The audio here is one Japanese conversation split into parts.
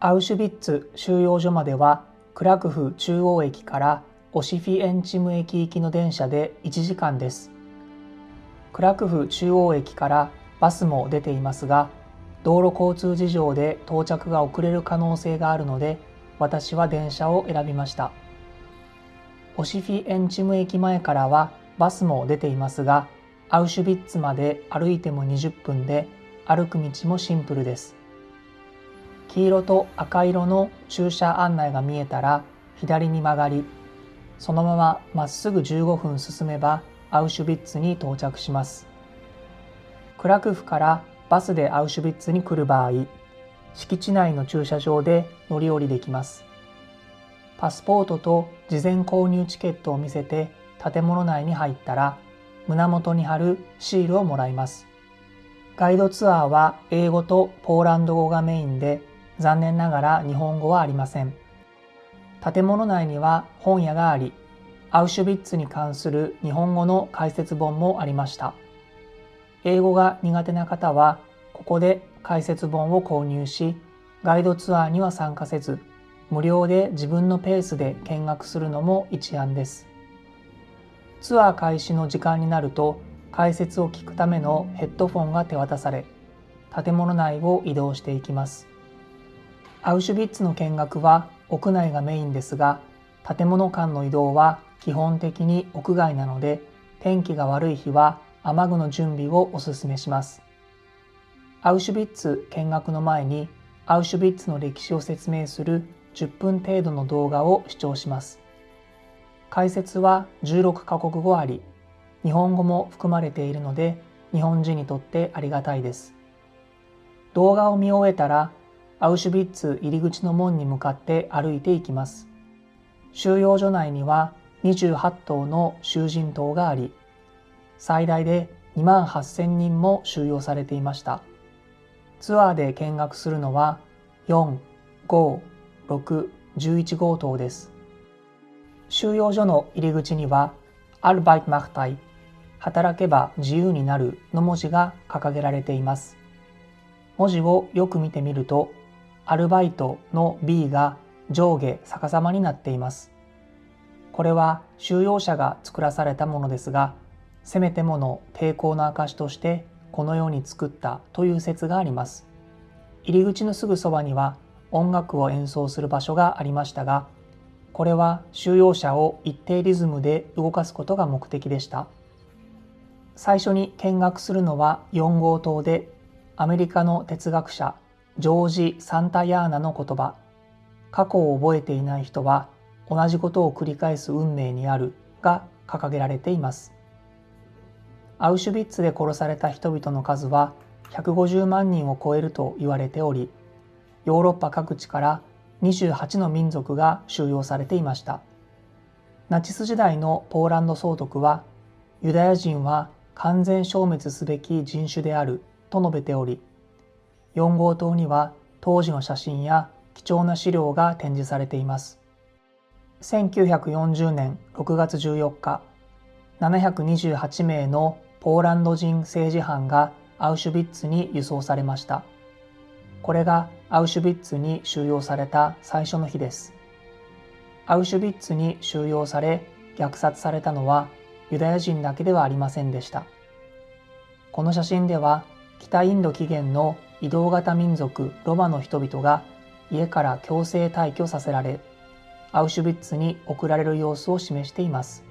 アウシュビッツ収容所まではクラクフ中央駅からオシフィエンチム駅行きの電車で1時間です。クラクフ中央駅からバスも出ていますが、道路交通事情で到着が遅れる可能性があるので、私は電車を選びました。オシフィエンチム駅前からはバスも出ていますが、アウシュビッツまで歩いても20分で、歩く道もシンプルです。黄色と赤色の駐車案内が見えたら左に曲がり、そのまままっすぐ15分進めばアウシュビッツに到着します。クラクフからバスでアウシュビッツに来る場合、敷地内の駐車場で乗り降りできます。パスポートと事前購入チケットを見せて建物内に入ったら、胸元に貼るシールをもらいます。ガイドツアーは英語とポーランド語がメインで、残念ながら日本語はありません。建物内には本屋があり、アウシュビッツに関する日本語の解説本もありました。英語が苦手な方はここで解説本を購入し、ガイドツアーには参加せず、無料で自分のペースで見学するのも一案です。ツアー開始の時間になると、解説を聞くためのヘッドフォンが手渡され、建物内を移動していきます。アウシュビッツの見学は屋内がメインですが、建物間の移動は基本的に屋外なので、天気が悪い日は雨具の準備をお勧めします。アウシュビッツ見学の前に、アウシュビッツの歴史を説明する10分程度の動画を視聴します。解説は16カ国語あり、日本語も含まれているので、日本人にとってありがたいです。動画を見終えたら、アウシュビッツ入り口の門に向かって歩いていきます。収容所内には28棟の囚人棟があり、最大で2万8000人も収容されていました。ツアーで見学するのは4、5、6、11号棟です。収容所の入り口には、アルバイトマクタイ、働けば自由になるの文字が掲げられています。文字をよく見てみると、アルバイトの B が上下逆さまになっています。これは収容者が作らされたものですが、せめてもの抵抗の証としてこのように作ったという説があります。入り口のすぐそばには音楽を演奏する場所がありましたが、これは収容者を一定リズムで動かすことが目的でした。最初に見学するのは4号棟で、アメリカの哲学者ジョージ・サンタヤーナの言葉、過去を覚えていない人は同じことを繰り返す運命にあるが掲げられています。アウシュビッツで殺された人々の数は150万人を超えると言われており、ヨーロッパ各地から28の民族が収容されていました。ナチス時代のポーランド総督は、ユダヤ人は完全消滅すべき人種であると述べており、4号棟には当時の写真や貴重な資料が展示されています。1940年6月14日、728名のポーランド人政治犯がアウシュビッツに輸送されました。これがアウシュビッツに収容された最初の日です。アウシュビッツに収容され虐殺されたのはユダヤ人だけではありませんでした。この写真では北インド起源の移動型民族ロマの人々が家から強制退去させられ、アウシュビッツに送られる様子を示しています。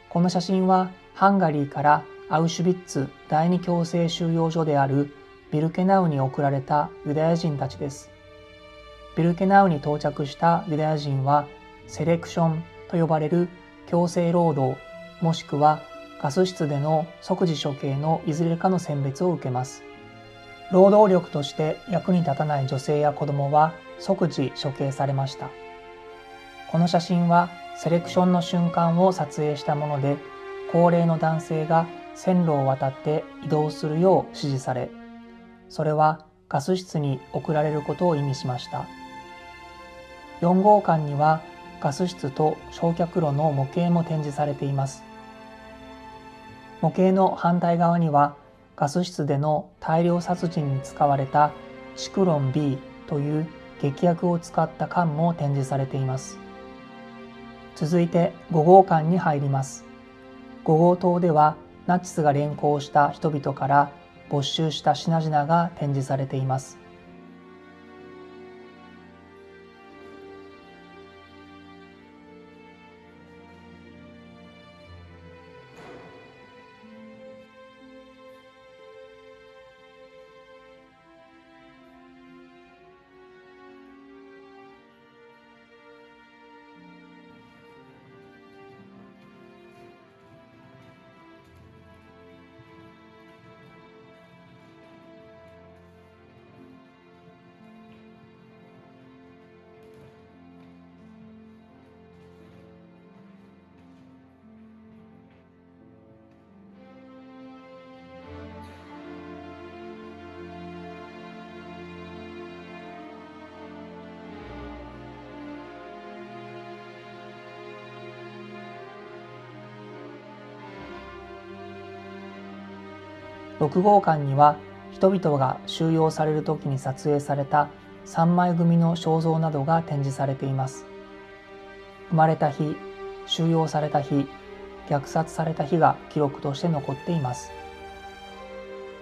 この写真はハンガリーからアウシュビッツ第二強制収容所であるビルケナウに送られたユダヤ人たちです。ビルケナウに到着したユダヤ人はセレクションと呼ばれる強制労働もしくはガス室での即時処刑のいずれかの選別を受けます。労働力として役に立たない女性や子供は即時処刑されました。この写真はセレクションの瞬間を撮影したもので、高齢の男性が線路を渡って移動するよう指示され、それはガス室に送られることを意味しました。4号館にはガス室と焼却炉の模型も展示されています。模型の反対側にはガス室での大量殺人に使われたシクロン B という劇薬を使った缶も展示されています。続いて5号館に入ります。5号棟ではナチスが連行した人々から没収した品々が展示されています。6号館には人々が収容される時に撮影された3枚組の肖像などが展示されています。生まれた日、収容された日、虐殺された日が記録として残っています。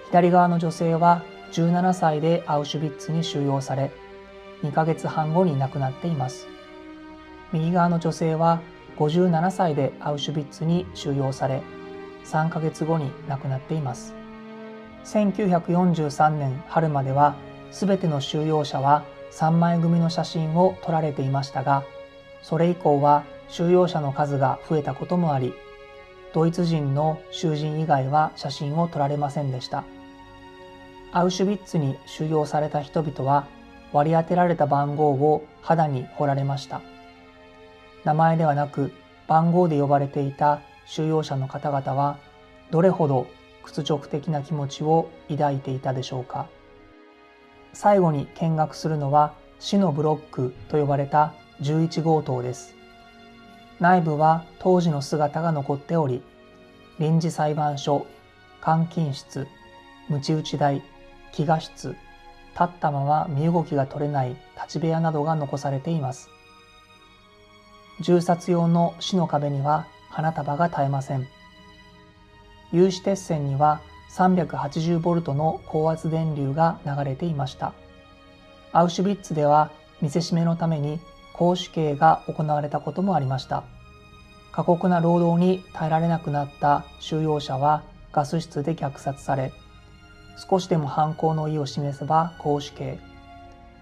左側の女性は17歳でアウシュビッツに収容され、2ヶ月半後に亡くなっています。右側の女性は57歳でアウシュビッツに収容され、3ヶ月後に亡くなっています。1943年春までは、すべての収容者は3枚組の写真を撮られていましたが、それ以降は収容者の数が増えたこともあり、ドイツ人の囚人以外は写真を撮られませんでした。アウシュビッツに収容された人々は、割り当てられた番号を肌に彫られました。名前ではなく番号で呼ばれていた収容者の方々は、どれほど屈辱的な気持ちを抱いていたでしょうか。最後に見学するのは死のブロックと呼ばれた11号棟です。内部は当時の姿が残っており、臨時裁判所、監禁室、鞭打ち台、飢餓室、立ったまま身動きが取れない立ち部屋などが残されています。銃殺用の死の壁には花束が絶えません。有刺鉄線には380ボルトの高圧電流が流れていました。アウシュビッツでは見せしめのために絞首刑が行われたこともありました。過酷な労働に耐えられなくなった収容者はガス室で虐殺され、少しでも反抗の意を示せば絞首刑。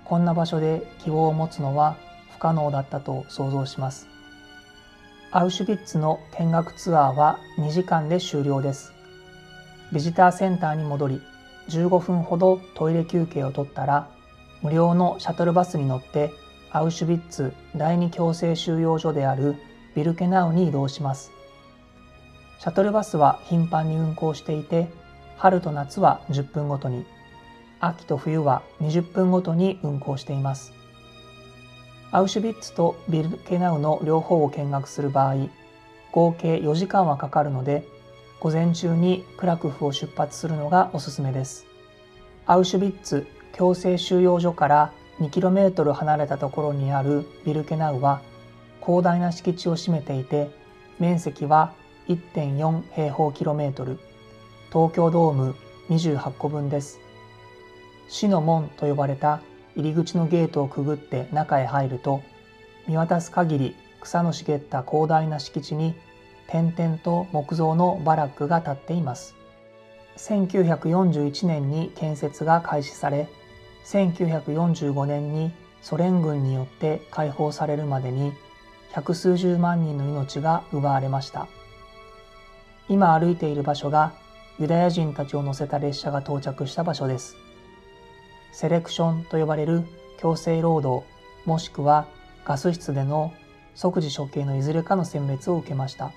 こんな場所で希望を持つのは不可能だったと想像します。アウシュビッツの見学ツアーは2時間で終了です。ビジターセンターに戻り、15分ほどトイレ休憩を取ったら、無料のシャトルバスに乗ってアウシュビッツ第二強制収容所であるビルケナウに移動します。シャトルバスは頻繁に運行していて、春と夏は10分ごとに、秋と冬は20分ごとに運行しています。アウシュビッツとビルケナウの両方を見学する場合、合計4時間はかかるので、午前中にクラクフを出発するのがおすすめです。アウシュビッツ強制収容所から 2km 離れたところにあるビルケナウは広大な敷地を占めていて、面積は 1.4 平方キロメートル、東京ドーム28個分です。死の門と呼ばれた入り口のゲートをくぐって中へ入ると、見渡す限り草の茂った広大な敷地に点々と木造のバラックが建っています。1941年に建設が開始され、1945年にソ連軍によって解放されるまでに百数十万人の命が奪われました。今歩いている場所がユダヤ人たちを乗せた列車が到着した場所です。セレクションと呼ばれる強制労働、もしくはガス室での即時処刑のいずれかの選別を受けました。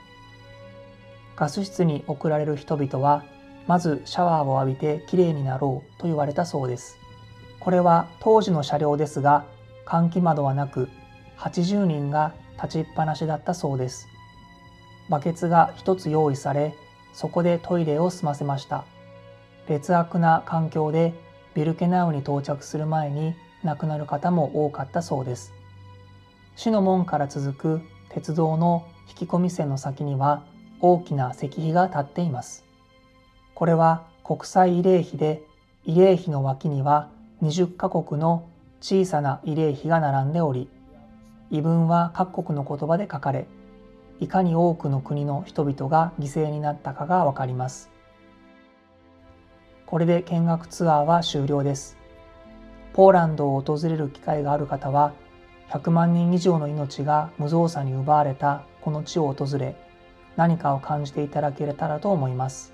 ガス室に送られる人々は、まずシャワーを浴びてきれいになろうと言われたそうです。これは当時の車両ですが、換気窓はなく、80人が立ちっぱなしだったそうです。バケツが一つ用意され、そこでトイレを済ませました。劣悪な環境でビルケナウに到着する前に亡くなる方も多かったそうです。死の門から続く鉄道の引き込み線の先には大きな石碑が立っています。これは国際慰霊碑で、慰霊碑の脇には20カ国の小さな慰霊碑が並んでおり、遺文は各国の言葉で書かれ、いかに多くの国の人々が犠牲になったかがわかります。これで見学ツアーは終了です。ポーランドを訪れる機会がある方は、100万人以上の命が無造作に奪われたこの地を訪れ、何かを感じていただけたらと思います。